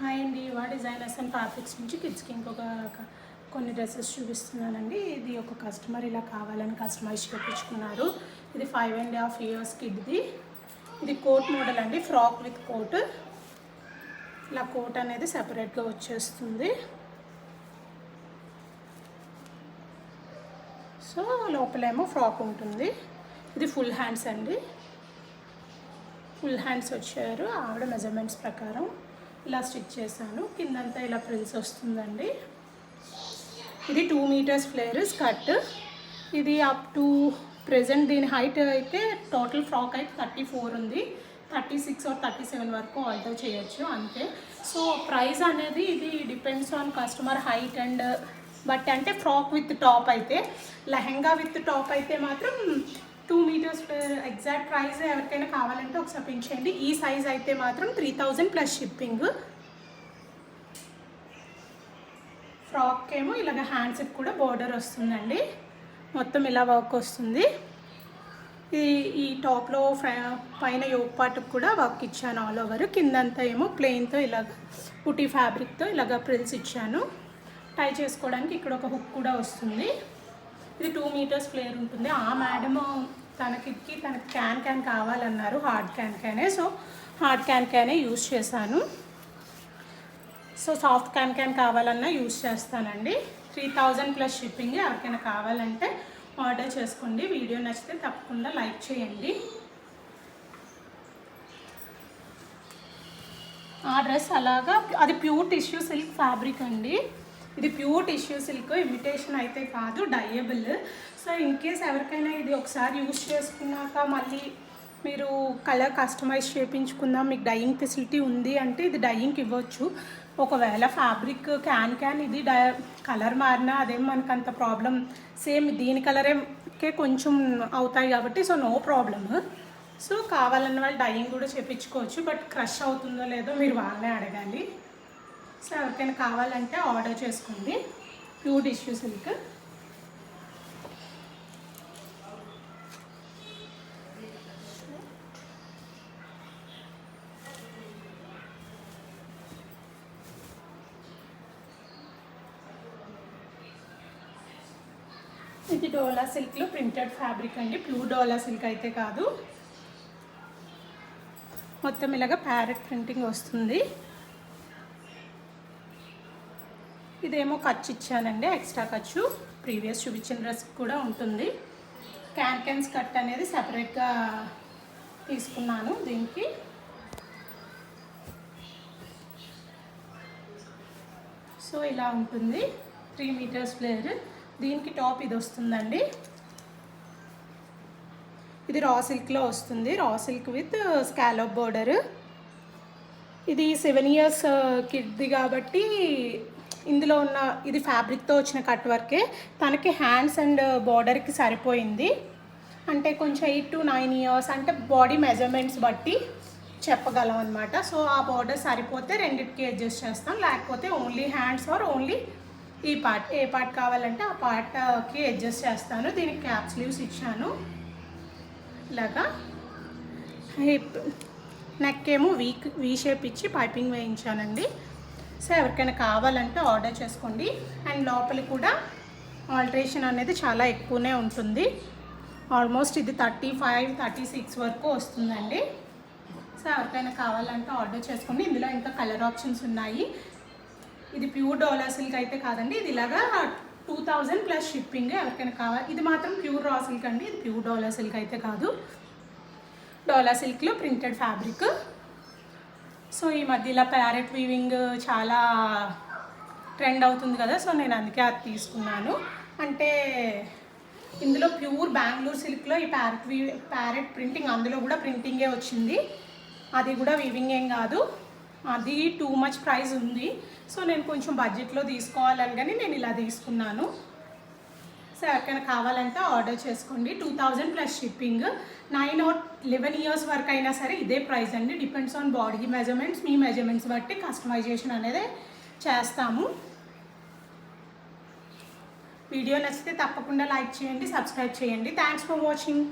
Hi అండి, designers and fabrics నుంచి కిడ్స్కి ఇంకొక కొన్ని డ్రెస్సెస్ చూపిస్తున్నానండి. ఇది ఒక కస్టమర్ ఇలా కావాలని కస్టమైజ్ చేయించుకున్నారు. ఇది 5.5 years కిడ్ది. ఇది కోట్ మోడల్ అండి, ఫ్రాక్ విత్ కోట్. ఇలా కోట్ అనేది సెపరేట్గా వచ్చేస్తుంది. సో లోపలేమో ఫ్రాక్ ఉంటుంది. ఇది ఫుల్ హ్యాండ్స్ అండి. ఫుల్ హ్యాండ్స్ వచ్చారు. ఆవిడ మెజర్మెంట్స్ ప్రకారం ఇలా స్టిచ్ చేశాను. కిందంతా ఇలా ప్రిల్స్ వస్తుందండి. ఇది 2 meters ఫ్లేర్ స్కర్ట్. ఇది అప్ టు ప్రెజెంట్ దీని హైట్ అయితే టోటల్ ఫ్రాక్ అయితే 34 ఉంది. 36 or 37 వరకు ఆల్టర్ చేయొచ్చు అంతే. సో ప్రైస్ అనేది ఇది depends on customer height and but అంటే ఫ్రాక్ విత్ టాప్ అయితే, లెహెంగా విత్ టాప్ అయితే మాత్రం 2 meters ఎగ్జాక్ట్ ప్రైస్ ఎవరికైనా కావాలంటే ఒకసారి పెంచేయండి. ఈ సైజ్ అయితే మాత్రం 3000 ప్లస్ షిప్పింగ్. ఫ్రాక్ ఏమో ఇలాగ హ్యాండ్స్కి కూడా బోర్డర్ వస్తుందండి. మొత్తం ఇలా వర్క్ వస్తుంది. ఈ టాప్లో పైన యోక్ పార్ట్కి కూడా వర్క్ ఇచ్చాను ఆల్ ఓవర్. కిందంతా ఏమో ప్లెయిన్తో ఇలాగ పుట్టి ఫ్యాబ్రిక్తో ఇలాగ ప్రిల్స్ ఇచ్చాను. టై చేసుకోవడానికి ఇక్కడ ఒక హుక్ కూడా వస్తుంది. ఇది 2 meters ఫ్లేర్ ఉంటుంది. ఆ మేడము తనకి క్యాన్ కావాలన్నారు, హార్డ్ క్యానే. సో హార్డ్ క్యానే యూజ్ చేశాను. సో సాఫ్ట్ క్యాన్ కావాలన్నా యూజ్ చేస్తానండి. 3000 ప్లస్ షిప్పింగ్. ఎవరికైనా కావాలంటే ఆర్డర్ చేసుకోండి. వీడియో నచ్చితే తప్పకుండా లైక్ చేయండి. ఆ డ్రెస్ అలాగా అది ప్యూర్ టిష్యూ సిల్క్ ఫ్యాబ్రిక్ అండి. ఇది ప్యూర్ టిష్యూ సిల్క్, ఇమిటేషన్ అయితే కాదు, డైయబుల్. సో ఇన్ కేస్ ఎవరికైనా ఇది ఒకసారి యూజ్ చేసుకున్నాక మళ్ళీ మీరు కలర్ కస్టమైజ్ చేయించుకుందాం, మీకు డైయింగ్ ఫెసిలిటీ ఉంది అంటే ఇది డైయింగ్కి ఇవ్వచ్చు. ఒకవేళ ఫ్యాబ్రిక్ క్యాన్ ఇది కలర్ మారినా అదేం మనకు అంత ప్రాబ్లం, సేమ్ దీని కలరేకే కొంచెం అవుతాయి కాబట్టి సో నో ప్రాబ్లమ్. సో కావాలన్న వాళ్ళు డైయింగ్ కూడా చేయించుకోవచ్చు. బట్ క్రష్ అవుతుందో లేదో మీరు వాళ్ళనే అడగాలి. సో ఎవరికైనా కావాలంటే ఆర్డర్ చేసుకోండి. Pure tissue silk. ఇది డోలా సిల్క్లో ప్రింటెడ్ ఫ్యాబ్రిక్ అండి. ప్యూర్ డోలా సిల్క్ అయితే కాదు. మొత్తం ఇలాగ ప్యారెట్ ప్రింటింగ్ వస్తుంది. ఇదేమో ఖర్చు ఇచ్చానండి, ఎక్స్ట్రా ఖర్చు. ప్రీవియస్ చూపించిన డ్రెస్ కూడా ఉంటుంది. క్యాన్స్ కట్ అనేది సపరేట్గా తీసుకున్నాను దీనికి. సో ఇలా ఉంటుంది. 3 meters ఫ్లేర్. దీనికి టాప్ ఇది వస్తుందండి. ఇది రా సిల్క్లో వస్తుంది. Raw silk with scallop border. ఇది 7 years కిడ్ది కాబట్టి ఇందులో ఉన్న ఇది ఫ్యాబ్రిక్తో వచ్చిన కట్ వర్కే. తనకి హ్యాండ్స్ అండ్ బార్డర్కి సరిపోయింది. అంటే కొంచెం 8 to 9 years అంటే బాడీ మెజర్మెంట్స్ బట్టి చెప్పగలం అనమాట. సో ఆ బార్డర్ సరిపోతే రెండింటికి అడ్జస్ట్ చేస్తాం, లేకపోతే ఓన్లీ హ్యాండ్స్ ఆర్ ఓన్లీ ఈ పార్ట్, ఏ పార్ట్ కావాలంటే ఆ పార్ట్కి అడ్జస్ట్ చేస్తాను. దీనికి క్యాప్ స్లీవ్స్ ఇచ్చాను. ఇలాగా నెక్ ఏమో వీ షేప్ ఇచ్చి పైపింగ్ వేయించానండి. సో ఎవరికైనా కావాలంటే ఆర్డర్ చేసుకోండి. అండ్ లోపల కూడా ఆల్టరేషన్ అనేది చాలా ఎక్కువనే ఉంటుంది. ఆల్మోస్ట్ ఇది 35-36 వరకు వస్తుందండి. సో ఎవరికైనా కావాలంటే ఆర్డర్ చేసుకోండి. ఇందులో ఇంకా కలర్ ఆప్షన్స్ ఉన్నాయి. ఇది ప్యూర్ డోలా సిల్క్ అయితే కాదండి. ఇది ఇలాగా 2000 ప్లస్ షిప్పింగ్. ఎవరికైనా కావాలి. ఇది మాత్రం ప్యూర్ రా సిల్క్ అండి. ఇది ప్యూర్ డోలా సిల్క్ అయితే కాదు. డోలా సిల్క్లో ప్రింటెడ్ ఫ్యాబ్రిక్. సో ఈ మధ్యలో ప్యారెట్ వీవింగ్ చాలా ట్రెండ్ అవుతుంది కదా, సో నేను అందుకే అది తీసుకున్నాను. అంటే ఇందులో ప్యూర్ బెంగళూరు సిల్క్లో ఈ ప్యారెట్ ప్రింటింగ్, అందులో కూడా ప్రింటింగే వచ్చింది. అది కూడా వీవింగ్ ఏం కాదు. అది టూ మచ్ ప్రైస్ ఉంది. సో నేను కొంచెం బడ్జెట్లో తీసుకోవాలని కానీ నేను ఇలా తీసుకున్నాను. సో ఎవరికైనా కావాలంటే ఆర్డర్ చేసుకోండి. 2000 ప్లస్ షిప్పింగ్. 9 or 11 years వరకు అయినా సరే ఇదే ప్రైస్ అండి. Depends on body measurements. Me measurements బట్టి కస్టమైజేషన్ అనేది చేస్తాము. వీడియో నచ్చితే తప్పకుండా లైక్ చేయండి, సబ్స్క్రైబ్ చేయండి. Thanks for watching.